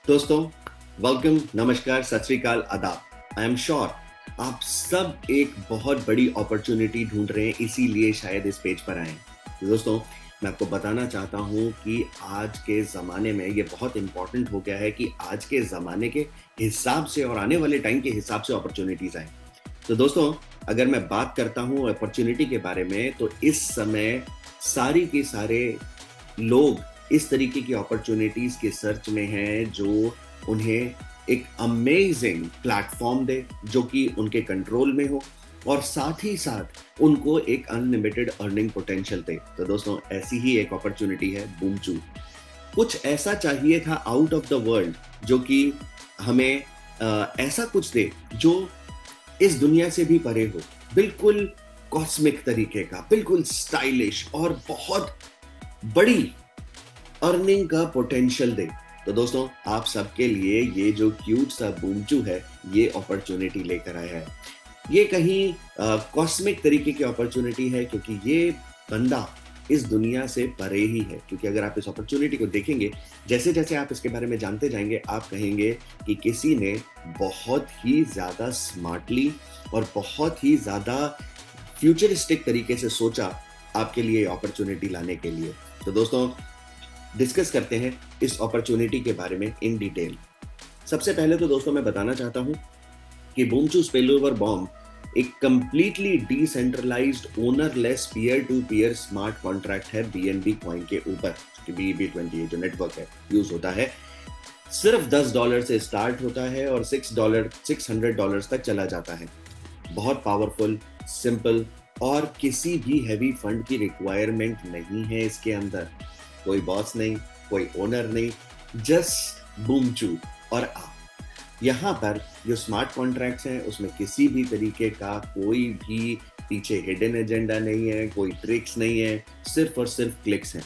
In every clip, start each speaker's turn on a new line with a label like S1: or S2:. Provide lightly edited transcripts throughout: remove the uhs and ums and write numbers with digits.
S1: दोस्तों, वेलकम, नमस्कार, सत श्री अकाल, आदाब। आई एम श्योर आप सब एक बहुत बड़ी अपॉर्चुनिटी ढूंढ रहे हैं, इसीलिए शायद इस पेज पर आए हैं। तो दोस्तों, मैं आपको बताना चाहता हूं कि आज के ज़माने में ये बहुत इंपॉर्टेंट हो गया है कि आज के ज़माने के हिसाब से और आने वाले टाइम के हिसाब से अपॉर्चुनिटीज़ आएँ। तो दोस्तों, अगर मैं बात करता हूं अपॉर्चुनिटी के बारे में, तो इस समय सारी के सारे लोग इस तरीके की अपॉर्चुनिटीज के सर्च में हैं जो उन्हें एक अमेजिंग प्लेटफॉर्म दे जो कि उनके कंट्रोल में हो और साथ ही साथ उनको एक अनलिमिटेड अर्निंग पोटेंशियल दे। तो दोस्तों, ऐसी ही एक अपॉर्चुनिटी है बूमचू। कुछ ऐसा चाहिए था आउट ऑफ द वर्ल्ड जो कि हमें ऐसा कुछ दे जो इस दुनिया से भी परे हो, बिल्कुल कॉस्मिक तरीके का, बिल्कुल स्टाइलिश और बहुत बड़ी अर्निंग का पोटेंशियल दे। तो दोस्तों, आप सबके लिए ये जो क्यूट सा बूमचू है, ये अपॉर्चुनिटी लेकर आया है। ये कहीं कॉस्मिक तरीके की अपॉर्चुनिटी है क्योंकि ये बंदा इस दुनिया से परे ही है। क्योंकि अगर आप इस अपॉर्चुनिटी को देखेंगे, जैसे जैसे आप इसके बारे में जानते जाएंगे, आप कहेंगे कि किसी ने बहुत ही ज़्यादा स्मार्टली और बहुत ही ज़्यादा फ्यूचरिस्टिक तरीके से सोचा आपके लिए अपॉर्चुनिटी लाने के लिए। तो दोस्तों, डिस्कस करते हैं इस अपॉर्चुनिटी के बारे में इन डिटेल। सबसे पहले तो दोस्तों मैं बताना चाहता हूं कि बूमचू स्पिलओवर बॉम्ब एक completely decentralised ownerless peer to peer smart contract है बीएनबी कॉइन के ऊपर, जो कि BNB20 जो नेटवर्क है यूज होता है। सिर्फ $10 से स्टार्ट होता है और $600 तक चला जाता है। बहुत पावरफुल, सिंपल और किसी भी हैवी फंड की रिक्वायरमेंट नहीं है इसके अंदर। कोई बॉस नहीं, कोई ओनर नहीं, जस्ट बूमचू और आप। यहाँ पर जो स्मार्ट कॉन्ट्रैक्ट्स हैं उसमें किसी भी तरीके का कोई भी पीछे हिडन एजेंडा नहीं है, कोई ट्रिक्स नहीं है, सिर्फ और सिर्फ क्लिक्स हैं।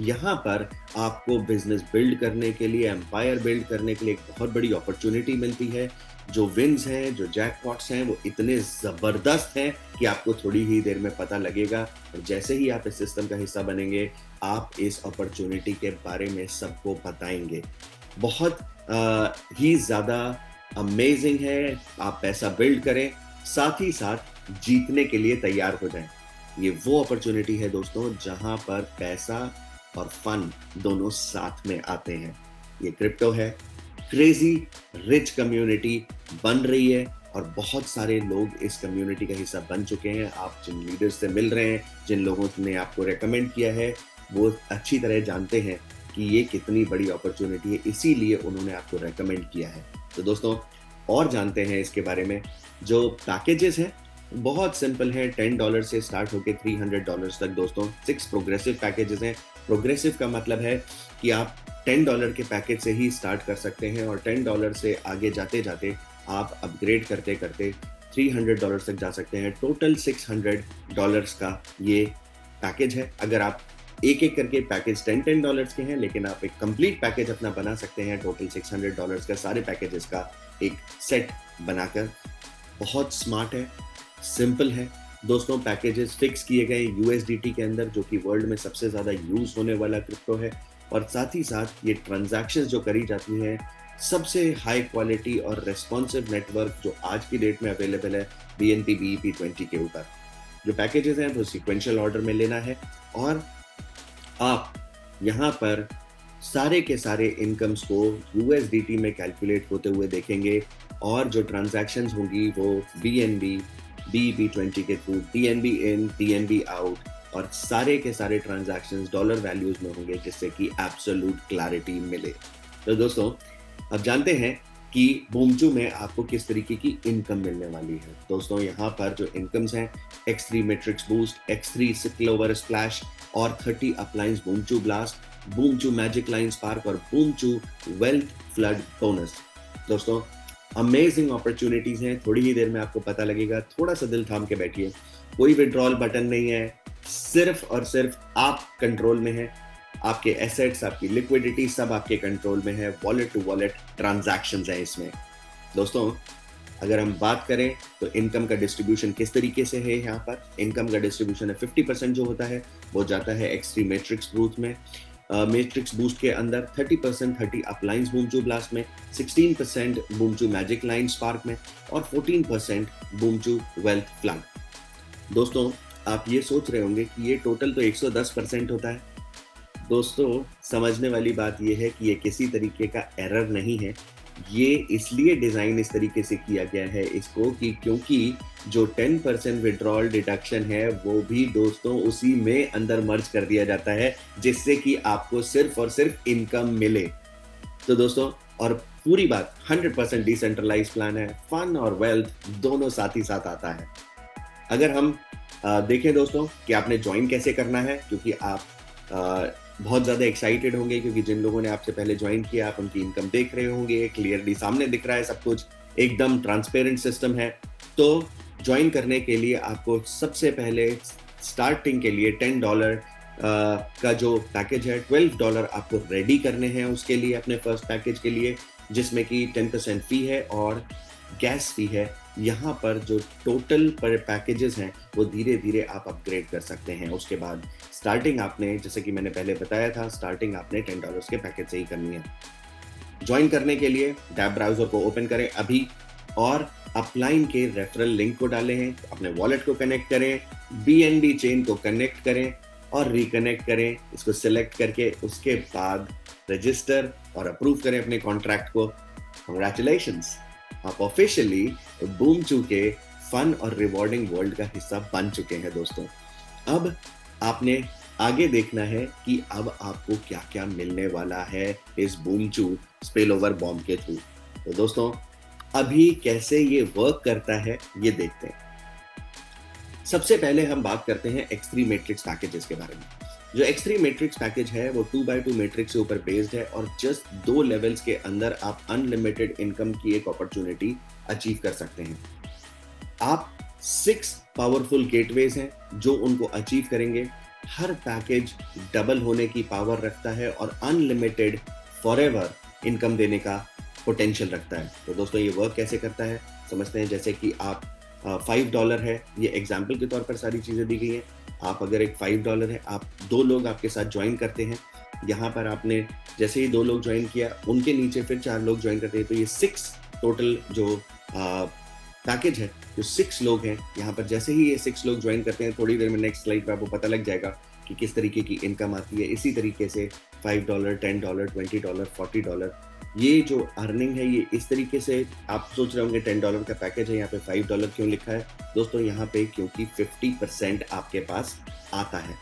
S1: यहाँ पर आपको बिजनेस बिल्ड करने के लिए, एम्पायर बिल्ड करने के लिए एक बहुत बड़ी अपॉर्चुनिटी मिलती है। जो विन्स हैं, जो जैकपॉट्स हैं, वो इतने ज़बरदस्त हैं कि आपको थोड़ी ही देर में पता लगेगा। और जैसे ही आप इस सिस्टम का हिस्सा बनेंगे, आप इस अपॉर्चुनिटी के बारे में सबको बताएंगे। बहुत ही ज़्यादा अमेजिंग है। आप पैसा बिल्ड करें, साथ ही साथ जीतने के लिए तैयार हो जाएं। ये वो अपॉर्चुनिटी है दोस्तों जहां पर पैसा और फन दोनों साथ में आते हैं। ये क्रिप्टो है। क्रेजी रिच कम्युनिटी बन रही है और बहुत सारे लोग इस कम्युनिटी का हिस्सा बन चुके हैं। आप जिन लीडर्स से मिल रहे हैं, जिन लोगों ने आपको रेकमेंड किया है, वो अच्छी तरह जानते हैं कि ये कितनी बड़ी अपॉर्चुनिटी है, इसीलिए उन्होंने आपको रेकमेंड किया है। तो दोस्तों, और जानते हैं इसके बारे में। जो पैकेजेस हैं बहुत सिंपल है। $10 से स्टार्ट होकर $300 तक दोस्तों 6 प्रोग्रेसिव पैकेजेस हैं। प्रोग्रेसिव का मतलब है कि आप $10 के पैकेज से ही स्टार्ट कर सकते हैं और $10 से आगे जाते जाते आप अपग्रेड करते करते $300 तक जा सकते हैं। टोटल $600 का ये पैकेज है। अगर आप एक एक करके पैकेज $10 के हैं, लेकिन आप एक कंप्लीट पैकेज अपना बना सकते हैं टोटल $600 का, सारे पैकेजेस का एक सेट बनाकर। बहुत स्मार्ट है, सिंपल है दोस्तों। पैकेजेस फिक्स किए गए USDT के अंदर, जो कि वर्ल्ड में सबसे ज़्यादा यूज़ होने वाला क्रिप्टो है। और साथ ही साथ ये ट्रांजैक्शंस जो करी जाती हैं, सबसे हाई क्वालिटी और रेस्पॉन्सिव नेटवर्क जो आज की डेट में अवेलेबल है BNB BEP20 के ऊपर। जो पैकेजेस हैं वो सिक्वेंशियल ऑर्डर में लेना है और आप यहाँ पर सारे के सारे इनकम्स को USDT में कैलकुलेट होते हुए देखेंगे और जो ट्रांजैक्शंस होंगी वो BNB BEP20 के थ्रू TNB इन, TNB आउट और सारे के सारे ट्रांजैक्शंस डॉलर वैल्यूज में होंगे, जिससे कि एब्सोल्यूट क्लैरिटी मिले। तो दोस्तों, अब जानते हैं कि बूमचू में आपको किस तरीके की इनकम मिलने वाली है। दोस्तों, यहाँ पर जो इनकम्स हैं, X3 matrix boost, X3 spillover splash और 30 अपलाइंस बूमचू ब्लास्ट, बूमचू मैजिक लाइन स्पार्क और बूमचू वेल्थ फ्लड बोनस। दोस्तों, अमेजिंग अपॉर्चुनिटीज हैं। थोड़ी ही देर में आपको पता लगेगा। थोड़ा सा दिल थाम के बैठिए। कोई विड्रॉल बटन नहीं है, सिर्फ और सिर्फ आप कंट्रोल में हैं। आपके एसेट्स, आपकी लिक्विडिटी सब आपके कंट्रोल में है। वॉलेट टू वॉलेट ट्रांजैक्शंस हैं इसमें। दोस्तों, अगर हम बात करें तो इनकम का डिस्ट्रीब्यूशन किस तरीके से है। यहाँ पर इनकम का डिस्ट्रीब्यूशन है 50% जो होता है वो जाता है X3 मैट्रिक्स ग्रोथ में, मैट्रिक्स बूस्ट के अंदर 30% 30 अपलाइंस बूमचू ब्लास्ट में, 16% बूमचू मैजिक लाइन स्पार्क में और 14% बूमचू वेल्थ फ्लड। दोस्तों आप ये सोच रहे होंगे कि ये टोटल तो 110% होता है। दोस्तों समझने वाली बात ये है कि ये किसी तरीके का एरर नहीं है। ये इसलिए डिज़ाइन इस तरीके से किया गया है इसको कि क्योंकि जो 10% विड्रॉल डिडक्शन है वो भी दोस्तों उसी में अंदर मर्ज कर दिया जाता है, जिससे कि आपको सिर्फ और सिर्फ इनकम मिले। तो दोस्तों और पूरी बात 100% डिसेंट्रलाइज प्लान है, फन और वेल्थ दोनों साथ ही साथ आता है। अगर हम देखें दोस्तों कि आपने ज्वाइन कैसे करना है, क्योंकि आप बहुत ज़्यादा एक्साइटेड होंगे क्योंकि जिन लोगों ने आपसे पहले ज्वाइन किया आप उनकी इनकम देख रहे होंगे, क्लियरली सामने दिख रहा है सब कुछ, एकदम ट्रांसपेरेंट सिस्टम है। तो ज्वाइन करने के लिए आपको सबसे पहले स्टार्टिंग के लिए $10 का जो पैकेज है, $12 आपको रेडी करने हैं उसके लिए, अपने फर्स्ट पैकेज के लिए, जिसमें कि 10% फी है और गैस फी है। यहाँ पर जो टोटल पर पैकेजेस हैं वो धीरे धीरे आप अपग्रेड कर सकते हैं। उसके बाद स्टार्टिंग आपने, जैसे कि मैंने पहले बताया था, स्टार्टिंग आपने $10 के पैकेज से ही करनी है। ज्वाइन करने के लिए डैब ब्राउजर को ओपन करें अभी और अपलाइन के रेफरल लिंक को डालें हैं, अपने वॉलेट को कनेक्ट करें, BNB चेन को कनेक्ट करें और रिकनेक्ट करें। इसको सिलेक्ट करके उसके बाद रजिस्टर और अप्रूव करें अपने कॉन्ट्रैक्ट को। कांग्रेचुलेशंस, आप ऑफिशियली बूमचू के फन और रिवॉर्डिंग वर्ल्ड का हिस्सा बन चुके हैं दोस्तों। अब आपने आगे देखना है कि अब आपको क्या क्या मिलने वाला है इस बूमचू स्पिल ओवर बॉम्ब के थ्रू। तो दोस्तों अभी कैसे ये वर्क करता है ये देखते हैं। सबसे पहले हम बात करते हैं X3 मैट्रिक्स पैकेजेस के बारे में। जो X3 मैट्रिक्स पैकेज है वो 2x2 मैट्रिक्स के ऊपर बेस्ड है और जस्ट 2 लेवल्स के अंदर आप अनलिमिटेड इनकम की एक अपॉर्चुनिटी अचीव कर सकते हैं। आप 6 पावरफुल गेटवेज हैं जो उनको अचीव करेंगे। हर पैकेज डबल होने की पावर रखता है और अनलिमिटेड फॉरएवर इनकम देने का पोटेंशियल रखता है। तो दोस्तों ये वर्क कैसे करता है समझते हैं। जैसे कि आप $5 है, ये एग्जाम्पल के तौर पर सारी चीज़ें दी गई हैं। आप अगर एक $5 है, आप 2 लोग आपके साथ ज्वाइन करते हैं, यहाँ पर आपने जैसे ही 2 लोग ज्वाइन किया उनके नीचे फिर 4 लोग ज्वाइन करते हैं, तो ये 6 टोटल जो पैकेज है, जो 6 लोग हैं यहाँ पर, जैसे ही ये 6 लोग ज्वाइन करते हैं, थोड़ी देर में नेक्स्ट स्लाइड पर आपको पता लग जाएगा कि किस तरीके की इनकम आती है। इसी तरीके से $5, $10, $20, $40 ये जो अर्निंग है ये इस तरीके से। आप सोच रहे होंगे $10 का पैकेज है, यहाँ पे $5 क्यों लिखा है दोस्तों? यहाँ पे क्योंकि 50% आपके पास आता है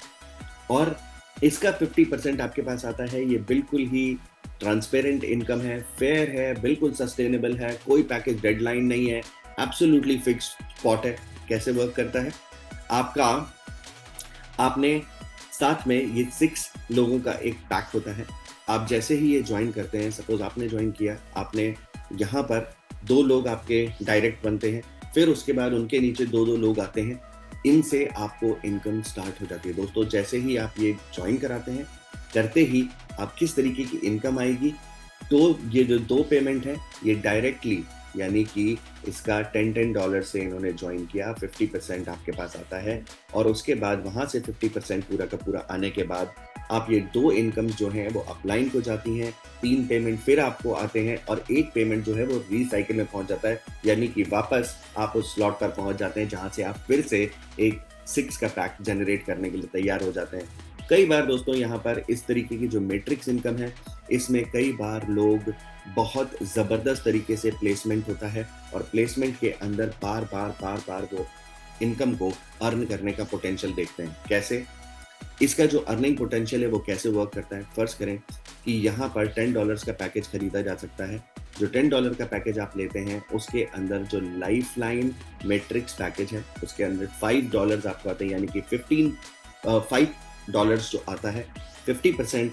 S1: और इसका 50% आपके पास आता है। ये बिल्कुल ही ट्रांसपेरेंट इनकम है, फेयर है, बिल्कुल सस्टेनेबल है, कोई पैकेज डेडलाइन नहीं है, एब्सोल्युटली फिक्स्ड स्पॉट है। कैसे वर्क करता है? आपने साथ में ये 6 लोगों का एक पैक होता है। आप जैसे ही ये ज्वाइन करते हैं, सपोज आपने ज्वाइन किया, आपने यहाँ पर 2 लोग आपके डायरेक्ट बनते हैं, फिर उसके बाद उनके नीचे 2-2 लोग आते हैं, इनसे आपको इनकम स्टार्ट हो जाती है। दोस्तों जैसे ही आप ये ज्वाइन कराते हैं, करते ही आप किस तरीके की इनकम आएगी, तो ये जो 2 पेमेंट है ये डायरेक्टली, यानी कि इसका $10 से इन्होंने ज्वाइन किया, 50% आपके पास आता है और उसके बाद वहाँ से 50% पूरा का पूरा आने के बाद आप ये 2 इनकम्स जो हैं वो अपलाइन को जाती हैं, 3 पेमेंट फिर आपको आते हैं और 1 पेमेंट जो है वो रीसाइकिल में पहुंच जाता है, यानी कि वापस आप उस स्लॉट पर पहुंच जाते हैं जहां से आप फिर से एक 6 का पैक जनरेट करने के लिए तैयार हो जाते हैं। कई बार दोस्तों यहाँ पर इस तरीके की जो मैट्रिक्स इनकम है, इसमें कई बार लोग बहुत ज़बरदस्त तरीके से प्लेसमेंट होता है और प्लेसमेंट के अंदर बार बार वो इनकम को अर्न करने का पोटेंशियल देखते हैं। कैसे? इसका जो अर्निंग पोटेंशियल है वो कैसे वर्क करता है? फर्स्ट करें कि यहाँ पर $10 का पैकेज खरीदा जा सकता है। जो $10 का पैकेज आप लेते हैं उसके अंदर जो लाइफलाइन मैट्रिक्स पैकेज है उसके अंदर $5 आपको आते हैं, यानी कि $5 जो आता है, 50%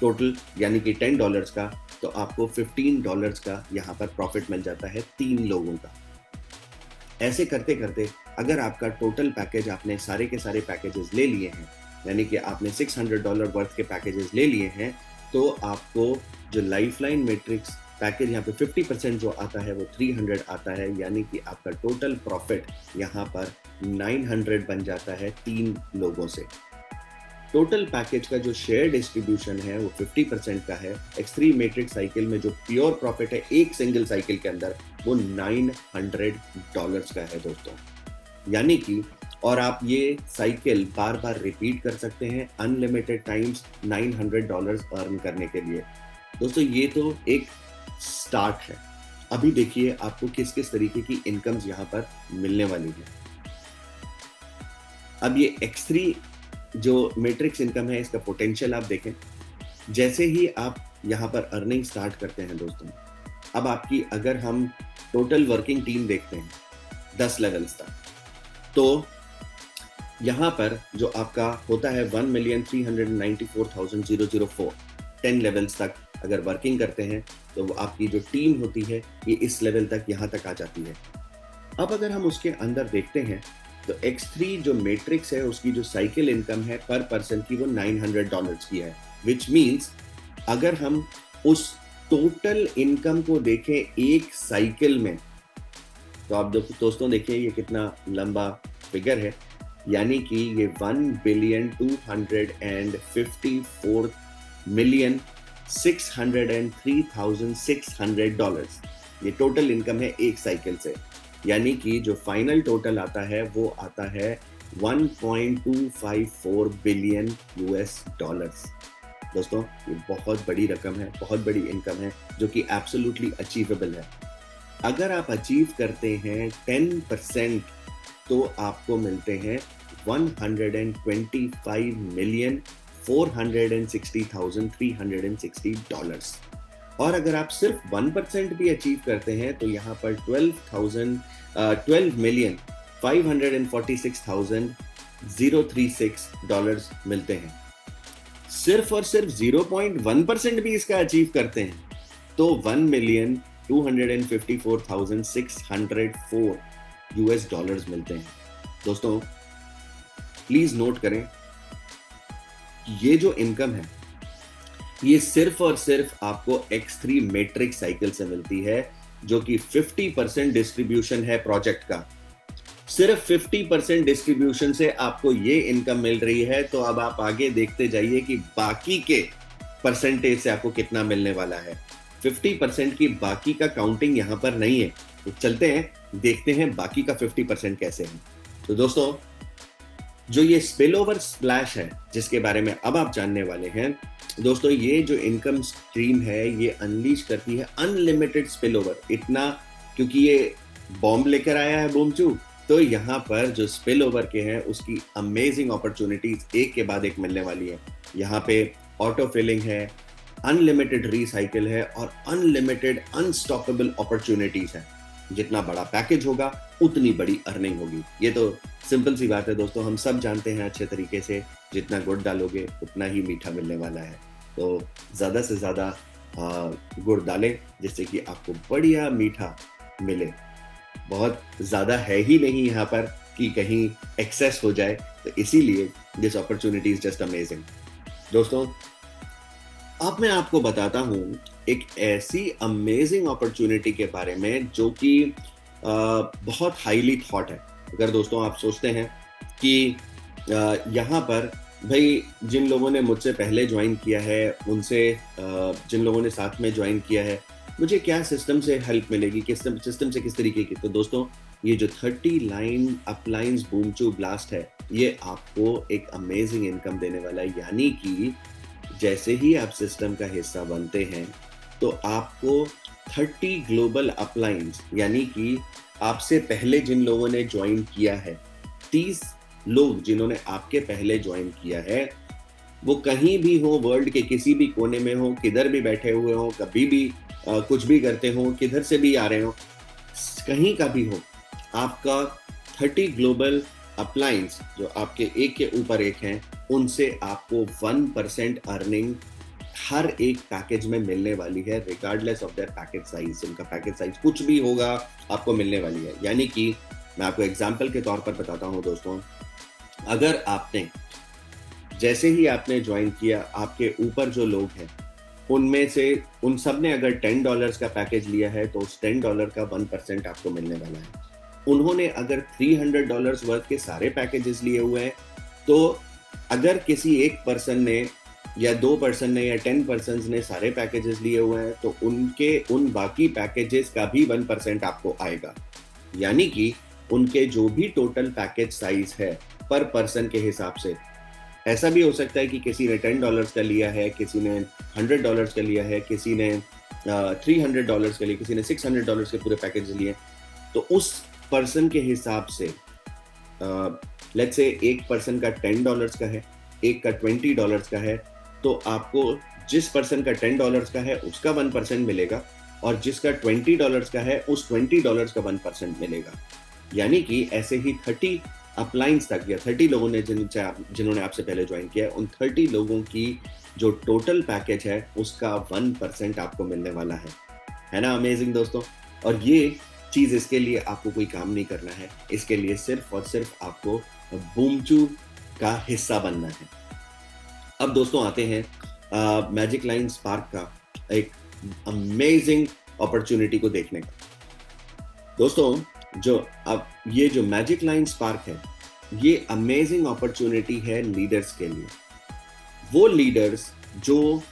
S1: टोटल यानी कि $10 का, तो आपको $15 का यहाँ पर प्रॉफिट मिल जाता है 3 लोगों का। ऐसे करते करते अगर आपका टोटल पैकेज, आपने सारे के सारे पैकेजेस ले लिए हैं, यानी कि आपने $600 वर्थ के पैकेजेस ले लिए हैं, तो आपको जो लाइफलाइन मैट्रिक्स पैकेज यहाँ पे 50% जो आता है वो 300 आता है, यानी कि आपका टोटल प्रॉफिट यहाँ पर 900 बन जाता है 3 लोगों से। टोटल पैकेज का जो शेयर डिस्ट्रीब्यूशन है वो 50% का है। X3 मैट्रिक्स साइकिल में जो प्योर प्रॉफिट है एक सिंगल साइकिल के अंदर वो $900 का है दोस्तों। यानी कि और आप ये साइकिल बार बार रिपीट कर सकते हैं अनलिमिटेड टाइम्स $900 अर्न करने के लिए। दोस्तों ये तो एक स्टार्ट है। अभी देखिए आपको किस किस तरीके की इनकम्स यहाँ पर मिलने वाली है। अब ये X3 जो मैट्रिक्स इनकम है इसका पोटेंशियल आप देखें। जैसे ही आप यहाँ पर अर्निंग स्टार्ट करते हैं दोस्तों, अब आपकी अगर हम टोटल वर्किंग टीम देखते हैं 10 लेवल्स तक, तो यहाँ पर जो आपका होता है 1,394,004 10 लेवल्स तक अगर वर्किंग करते हैं तो वो आपकी जो टीम होती है ये इस लेवल तक यहाँ तक आ जाती है। अब अगर हम उसके अंदर देखते हैं तो X3 जो मैट्रिक्स है उसकी जो साइकिल इनकम है पर पर्सन की वो $900 की है, विच मीन्स अगर हम उस टोटल इनकम को देखें एक साइकिल में तो आप दोस्तों देखिए ये कितना लंबा फिगर है। यानी कि ये $1,254,603,600 ये टोटल इनकम है एक साइकिल से। यानी कि जो फाइनल टोटल आता है वो आता है $1.254 बिलियन। दोस्तों ये बहुत बड़ी रकम है, बहुत बड़ी इनकम है जो कि एब्सोल्युटली अचीवेबल है। अगर आप अचीव करते हैं 10% तो आपको मिलते हैं $125,460,360 और अगर आप सिर्फ 1% भी अचीव करते हैं तो यहाँ पर $12,546,036 मिलते हैं। सिर्फ और सिर्फ 0.1% भी इसका अचीव करते हैं तो $1,254,604 मिलते हैं। दोस्तों प्लीज नोट करें ये जो इनकम है ये सिर्फ और सिर्फ आपको X3 मैट्रिक्स साइकिल से मिलती है जो कि 50% डिस्ट्रीब्यूशन है प्रोजेक्ट का। सिर्फ 50% डिस्ट्रीब्यूशन से आपको ये इनकम मिल रही है, तो अब आप आगे देखते जाइए कि बाकी के परसेंटेज से आपको कितना मिलने वाला है। 50% की बाकी का काउंटिंग यहाँ पर नहीं है, तो चलते हैं देखते हैं बाकी का 50% कैसे है। तो दोस्तों जो ये स्पिल ओवर स्प्लैश है जिसके बारे में अब आप जानने वाले हैं, दोस्तों ये जो इनकम स्ट्रीम है ये अनलीश करती है अनलिमिटेड स्पिल ओवर। इतना क्योंकि ये बॉम्ब लेकर आया है बूमचू, तो यहाँ पर जो स्पिल ओवर के हैं उसकी अमेजिंग अपॉर्चुनिटीज एक के बाद एक मिलने वाली है। यहाँ पे ऑटो फिलिंग है, अनलिमिटेड रिसाइकिल है और अनलिमिटेड अनस्टॉपेबल अपॉर्चुनिटीज है। जितना बड़ा पैकेज होगा उतनी बड़ी अर्निंग होगी। ये तो सिंपल सी बात है दोस्तों, हम सब जानते हैं अच्छे तरीके से, जितना गुड़ डालोगे उतना ही मीठा मिलने वाला है। तो ज़्यादा से ज़्यादा गुड़ डालें जिससे कि आपको बढ़िया मीठा मिले। बहुत ज़्यादा है ही नहीं यहाँ पर कि कहीं एक्सेस हो जाए, तो इसीलिए this opportunity is just amazing. दोस्तों अब मैं आपको बताता हूँ एक ऐसी अमेजिंग अपॉर्चुनिटी के बारे में जो कि बहुत हाईली थॉट है। अगर दोस्तों आप सोचते हैं कि यहाँ पर भाई जिन लोगों ने मुझसे पहले ज्वाइन किया है, उनसे जिन लोगों ने साथ में ज्वाइन किया है, मुझे क्या सिस्टम से हेल्प मिलेगी, किस सिस्टम से किस तरीके की। तो दोस्तों ये जो 30 लाइन अपलाइंस बूमचू ब्लास्ट है ये आपको एक अमेजिंग इनकम देने वाला है। यानी कि जैसे ही आप सिस्टम का हिस्सा बनते हैं तो आपको 30 ग्लोबल अपलाइंस, यानी कि आपसे पहले जिन लोगों ने ज्वाइन किया है, 30 लोग जिन्होंने आपके पहले ज्वाइन किया है, वो कहीं भी हो, वर्ल्ड के किसी भी कोने में हो, किधर भी बैठे हुए हो, कभी भी कुछ भी करते हो, किधर से भी आ रहे हो, कहीं का भी हो, आपका 30 ग्लोबल अपलाइंस जो आपके एक के ऊपर एक हैं, उनसे आपको 1% अर्निंग हर एक पैकेज में मिलने वाली है, regardless of their package size. उनका पैकेज साइज कुछ भी होगा आपको मिलने वाली है। यानी कि मैं आपको एग्जांपल के तौर पर बताता हूं दोस्तों, अगर आपने जैसे ही आपने ज्वाइन किया, आपके ऊपर जो लोग हैं उनमें से उन सब ने अगर $10 का पैकेज लिया है तो उस $10 का 1% आपको मिलने वाला है। उन्होंने अगर $300 वर्थ के सारे पैकेजेस लिए हुए हैं तो अगर किसी एक पर्सन ने या 2 पर्सन ने या 10 पर्सन ने सारे पैकेजेस लिए हुए हैं तो उनके उन बाकी पैकेजेस का भी 1% आपको आएगा। यानी कि उनके जो भी टोटल पैकेज साइज है पर पर्सन के हिसाब से, ऐसा भी हो सकता है कि किसी ने $10 का लिया है, किसी ने $100 का लिया है, किसी ने $300 का लिया, किसी ने $600 के पूरे पैकेज लिए। तो उस पर्सन के हिसाब से लेट्स से एक पर्सन का $10 का है, एक का $20 का है, तो आपको जिस पर्सन का $10 का है उसका 1% मिलेगा और जिसका $20 का है उस $20 का 1% मिलेगा। यानी कि ऐसे ही 30 अपलाइंस तक या 30 लोगों ने जिन्होंने आपसे पहले ज्वाइन किया है, उन 30 लोगों की जो टोटल पैकेज है उसका 1% आपको मिलने वाला है ना अमेजिंग दोस्तों। और ये चीज, इसके लिए आपको कोई काम नहीं करना है, इसके लिए सिर्फ और सिर्फ आपको बूमचू का हिस्सा बनना है। अब दोस्तों आते हैं मैजिक लाइन स्पार्क का एक अमेजिंग अपॉर्चुनिटी को देखने का। दोस्तों ये जो मैजिक लाइन स्पार्क है, ये अमेजिंग अपॉर्चुनिटी है लीडर्स के लिए। वो लीडर्स जो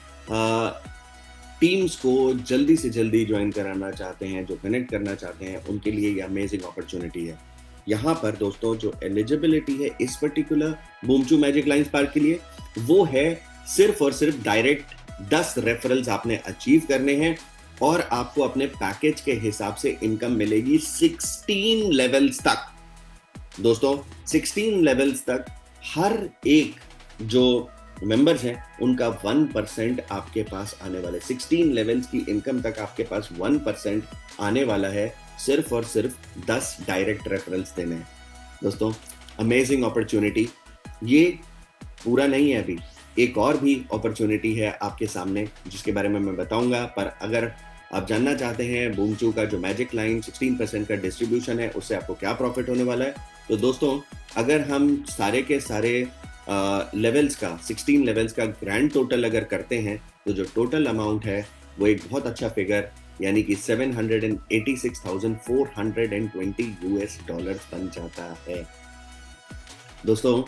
S1: टीम्स को जल्दी से जल्दी ज्वाइन कराना चाहते हैं, जो कनेक्ट करना चाहते हैं, उनके लिए ये अमेजिंग अपॉर्चुनिटी है। यहाँ पर दोस्तों जो एलिजिबिलिटी है इस पर्टिकुलर बूमचू मैजिक लाइन स्पार्क के लिए, वो है सिर्फ और सिर्फ डायरेक्ट 10 रेफरल्स आपने अचीव करने हैं और आपको अपने पैकेज के हिसाब से इनकम मिलेगी 16 लेवल्स तक। दोस्तों 16 लेवल्स तक हर एक जो मेंबर्स हैं उनका 1% आपके पास आने वाले, 16 लेवल्स की इनकम तक आपके पास 1% आने वाला है, सिर्फ और सिर्फ 10 डायरेक्ट रेफरल्स देने हैं। दोस्तों अमेजिंग अपॉर्चुनिटी। ये पूरा नहीं है, अभी एक और भी अपॉर्चुनिटी है आपके सामने जिसके बारे में मैं बताऊंगा। पर अगर आप जानना चाहते हैं बूमचू का जो मैजिक लाइन 16% का डिस्ट्रीब्यूशन है उससे आपको क्या प्रॉफिट होने वाला है, तो दोस्तों अगर हम सारे के सारे लेवल्स का 16 लेवल्स का ग्रैंड टोटल अगर करते हैं तो जो टोटल अमाउंट है वो एक बहुत अच्छा फिगर यानी कि $786,420 बन जाता है दोस्तों।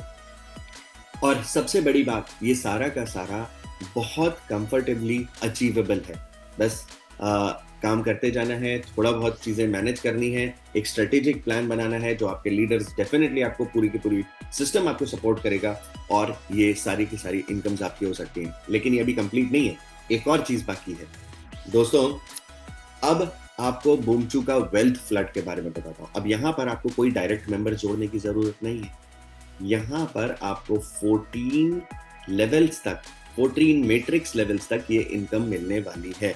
S1: और सबसे बड़ी बात, ये सारा का सारा बहुत कंफर्टेबली अचीवेबल है। बस काम करते जाना है, थोड़ा बहुत चीजें मैनेज करनी है, एक स्ट्रेटेजिक प्लान बनाना है जो आपके लीडर्स डेफिनेटली आपको पूरी की पूरी सिस्टम आपको सपोर्ट करेगा और ये सारी की सारी इनकम्स आपकी हो सकती हैं। लेकिन ये अभी कंप्लीट नहीं है, एक और चीज बाकी है दोस्तों। अब आपको बूमचू का वेल्थ फ्लड के बारे में बताता हूँ। अब यहाँ पर आपको कोई डायरेक्ट मेंबर जोड़ने की जरूरत नहीं है। यहाँ पर आपको 14 लेवल्स तक, 14 मैट्रिक्स लेवल्स तक ये इनकम मिलने वाली है।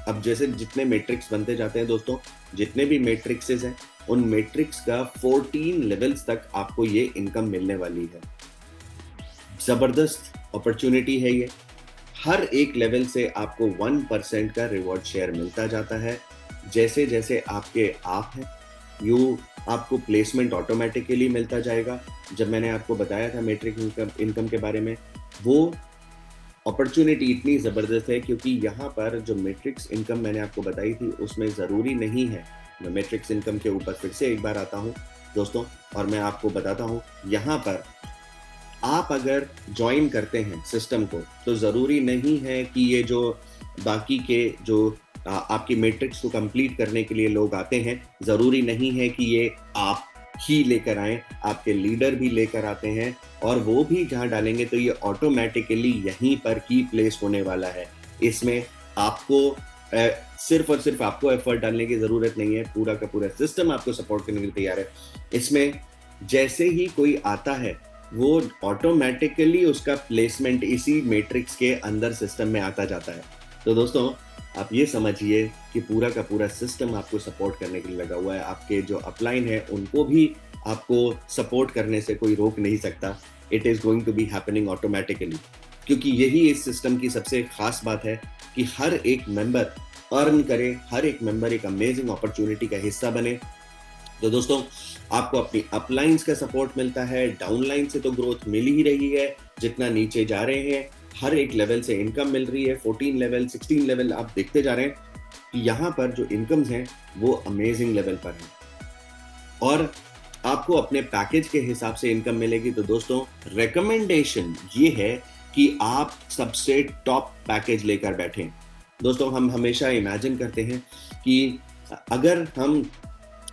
S1: अब जैसे जितने मैट्रिक्स बनते जाते हैं दोस्तों, जितने भी मैट्रिक्सेस हैं उन मैट्रिक्स का 14 लेवल्स तक आपको ये इनकम मिलने वाली है। जबरदस्त अपॉर्चुनिटी है ये। हर एक लेवल से आपको 1% का रिवॉर्ड शेयर मिलता जाता है। जैसे जैसे आपके आप हैं यू आपको प्लेसमेंट ऑटोमेटिकली मिलता जाएगा। जब मैंने आपको बताया था मैट्रिक इनकम के बारे में, वो अपॉर्चुनिटी इतनी ज़बरदस्त है क्योंकि यहाँ पर जो मैट्रिक्स इनकम मैंने आपको बताई थी उसमें ज़रूरी नहीं है। मैं मैट्रिक्स इनकम के ऊपर फिर से एक बार आता हूँ दोस्तों और मैं आपको बताता हूँ, यहाँ पर आप अगर ज्वाइन करते हैं सिस्टम को तो ज़रूरी नहीं है कि ये जो बाकी के जो आपकी मैट्रिक्स को कंप्लीट करने के लिए लोग आते हैं, ज़रूरी नहीं है कि ये आप ही लेकर आए, आपके लीडर भी लेकर आते हैं और वो भी जहां डालेंगे तो ये ऑटोमेटिकली यहीं पर ही प्लेस होने वाला है। इसमें आपको सिर्फ और सिर्फ आपको एफर्ट डालने की ज़रूरत नहीं है, पूरा का पूरा सिस्टम आपको सपोर्ट करने के लिए तैयार है। इसमें जैसे ही कोई आता है वो ऑटोमेटिकली उसका प्लेसमेंट इसी मैट्रिक्स के अंदर सिस्टम में आता जाता है। तो दोस्तों आप ये समझिए कि पूरा का पूरा सिस्टम आपको सपोर्ट करने के लिए लगा हुआ है। आपके जो अपलाइन है उनको भी आपको सपोर्ट करने से कोई रोक नहीं सकता। It is going to be happening automatically, क्योंकि यही इस सिस्टम की सबसे खास बात है कि हर एक मेंबर अर्न करे, हर एक मेंबर एक अमेजिंग अपॉर्चुनिटी का हिस्सा बने। तो दोस्तों आपको अपनी अपलाइंस का सपोर्ट मिलता है, डाउनलाइन से तो ग्रोथ मिल ही रही है, जितना नीचे जा रहे हैं हर एक लेवल से इनकम मिल रही है। 14 लेवल, 16 लेवल आप देखते जा रहे हैं कि यहाँ पर जो इनकम्स हैं वो अमेजिंग लेवल पर हैं। और आपको अपने पैकेज के हिसाब से इनकम मिलेगी। तो दोस्तों, रिकमेंडेशन ये है कि आप सबसे टॉप पैकेज लेकर बैठें। दोस्तों, हम हमेशा इमेजिन करते हैं कि अगर हम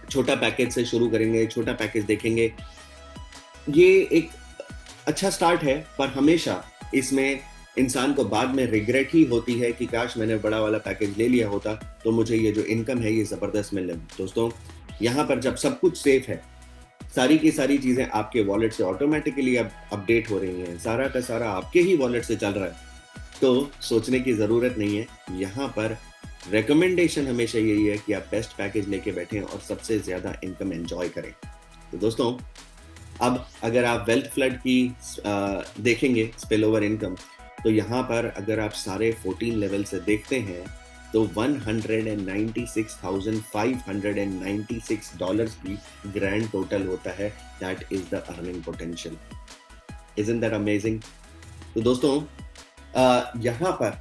S1: छोटा पैकेज से शुरू करेंगे, छोटा पैकेज देखेंगे, ये एक अच्छा स्टार्ट है, पर हमेशा इसमें इंसान को बाद में रिग्रेट ही होती है कि काश मैंने बड़ा वाला पैकेज ले लिया होता तो मुझे ये जो इनकम है ये ज़बरदस्त मिलने। दोस्तों, यहाँ पर जब सब कुछ सेफ है, सारी की सारी चीज़ें आपके वॉलेट से ऑटोमेटिकली अब अपडेट हो रही हैं, सारा का सारा आपके ही वॉलेट से चल रहा है, तो सोचने की ज़रूरत नहीं है। यहाँ पर रिकमेंडेशन हमेशा यही है कि आप बेस्ट पैकेज लेके बैठें और सबसे ज़्यादा इनकम एंजॉय करें। तो दोस्तों, अब अगर आप वेल्थ फ्लड की देखेंगे स्पिल ओवर इनकम, तो यहाँ पर अगर आप सारे 14 लेवल से देखते हैं तो $196,596 की ग्रैंड टोटल होता है। That is the earning potential. Isn't that amazing? तो दोस्तों, यहाँ पर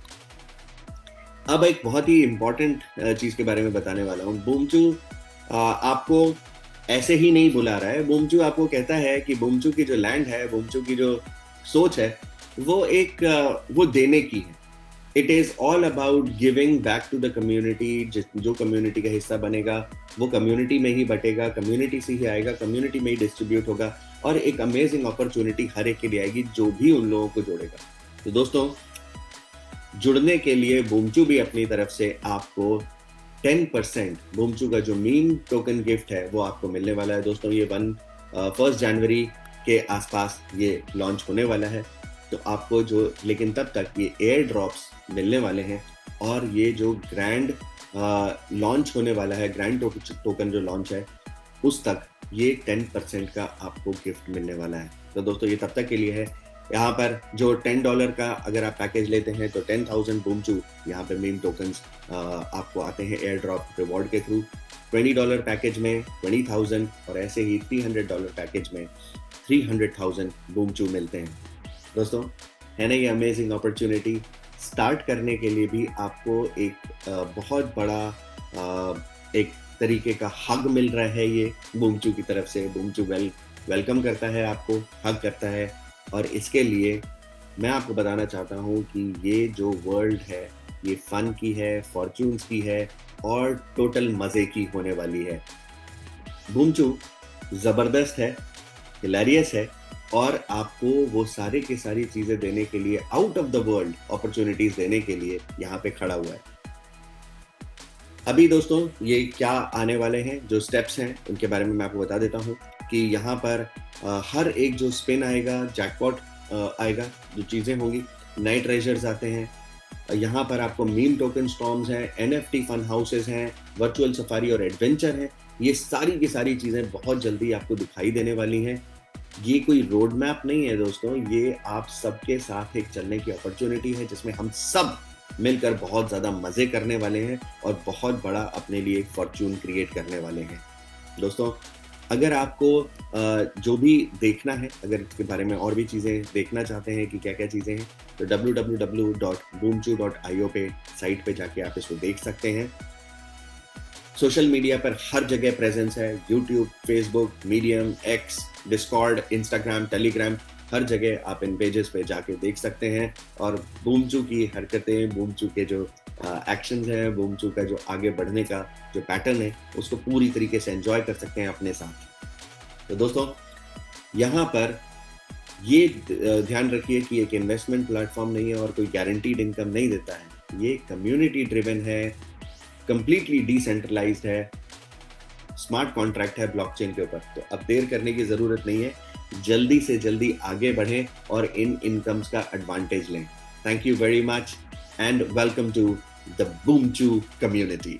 S1: अब एक बहुत ही इंपॉर्टेंट चीज के बारे में बताने वाला हूँ। बूमचू आपको ऐसे ही नहीं बुला रहा है। बूमचू आपको कहता है कि बूमचू की जो लैंड है, बूमचू की जो सोच है, वो वो देने की है। It is all about giving back to the community. जो कम्युनिटी का हिस्सा बनेगा वो कम्युनिटी में ही बटेगा, कम्युनिटी से ही आएगा, कम्युनिटी में ही डिस्ट्रीब्यूट होगा और एक अमेजिंग अपॉर्चुनिटी हर एक के लिए आएगी जो भी उन लोगों को जोड़ेगा। तो दोस्तों, जुड़ने के लिए बूमचू भी अपनी तरफ से आपको 10% बूमचू का जो मीम टोकन गिफ्ट है वो आपको मिलने वाला है। दोस्तों, ये 1 जनवरी के आसपास ये लॉन्च होने वाला है। तो आपको लेकिन तब तक ये एयर ड्रॉप्स मिलने वाले हैं और ये जो ग्रैंड लॉन्च होने वाला है, ग्रैंड टोकन जो लॉन्च है, उस तक ये 10% का आपको गिफ्ट मिलने वाला है। तो दोस्तों, ये तब तक के लिए है। यहाँ पर जो $10 का अगर आप पैकेज लेते हैं तो 10,000 बूमचू यहाँ पे मीम टोकन्स आपको आते हैं एयर ड्रॉप रिवॉर्ड के थ्रू। $20 पैकेज में 20,000 और ऐसे ही $300 पैकेज में 300,000 बूमचू मिलते हैं। दोस्तों, है ना ये अमेजिंग अपॉर्चुनिटी? स्टार्ट करने के लिए भी आपको एक बहुत बड़ा एक तरीके का हग मिल रहा है ये बूमचू की तरफ से। बूमचू वेलकम करता है आपको, हग करता है। और इसके लिए मैं आपको बताना चाहता हूँ कि ये जो वर्ल्ड है ये फन की है, फॉर्च्यून्स की है और टोटल मज़े की होने वाली है। बूमचू ज़बरदस्त है, हिलेरियस है और आपको वो सारे की सारी चीज़ें देने के लिए, out of the world opportunities देने के लिए यहाँ पे खड़ा हुआ है। अभी दोस्तों, ये क्या आने वाले हैं, जो स्टेप्स हैं उनके बारे में मैं आपको बता देता हूँ कि यहाँ पर हर एक जो स्पिन आएगा, जैकपॉट आएगा, जो चीज़ें होंगी, नए ट्रेजर्स आते हैं। यहाँ पर आपको मीम टोकन स्टॉर्म्स हैं, NFT फन हाउसेस हैं, वर्चुअल सफारी और एडवेंचर हैं। ये सारी की सारी चीज़ें बहुत जल्दी आपको दिखाई देने वाली हैं। ये कोई रोड मैप नहीं है दोस्तों, ये आप सबके साथ एक चलने की अपॉर्चुनिटी है जिसमें हम सब मिलकर बहुत ज़्यादा मज़े करने वाले हैं और बहुत बड़ा अपने लिए एक फॉर्च्यून क्रिएट करने वाले हैं। दोस्तों, अगर आपको जो भी देखना है, अगर इसके बारे में और भी चीज़ें देखना चाहते हैं कि क्या क्या चीज़ें हैं, तो www.boomchu.io पे साइट पे जाके आप इसको देख सकते हैं। सोशल मीडिया पर हर जगह प्रेजेंस है, YouTube, Facebook, Medium, X, Discord, Instagram, Telegram, हर जगह आप इन पेजेस पे जाके देख सकते हैं और बूमचू की हरकतें, बूमचू के जो एक्शंस हैं, बूमचू का जो आगे बढ़ने का जो पैटर्न है, उसको पूरी तरीके से एंजॉय कर सकते हैं अपने साथ। तो दोस्तों, यहाँ पर ये ध्यान रखिए कि एक इन्वेस्टमेंट प्लेटफॉर्म नहीं है और कोई गारंटीड इनकम नहीं देता है। ये कम्युनिटी ड्रिवन है, कंप्लीटली डिसेंट्रलाइज्ड है, स्मार्ट कॉन्ट्रैक्ट है ब्लॉकचेन के ऊपर। तो अब देर करने की ज़रूरत नहीं है, जल्दी से जल्दी आगे बढ़ें और इन इनकम्स का एडवांटेज लें। Thank you very much and welcome to the Boomchu community.